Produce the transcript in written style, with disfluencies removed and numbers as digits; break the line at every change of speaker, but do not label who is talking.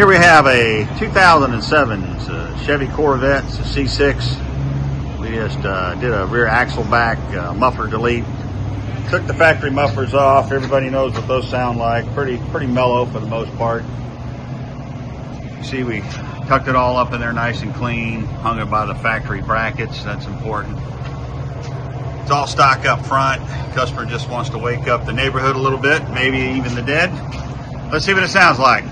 Here we have a 2007 Chevy Corvette C6. We just did a rear axle back muffler delete. Took the factory mufflers off. Everybody knows what those sound like. Pretty mellow for the most part. You see, we tucked it all up in there nice and clean. Hung it by the factory brackets. That's important. It's all stock up front. Customer just wants to wake up the neighborhood a little bit, maybe even the dead. Let's see what it sounds like.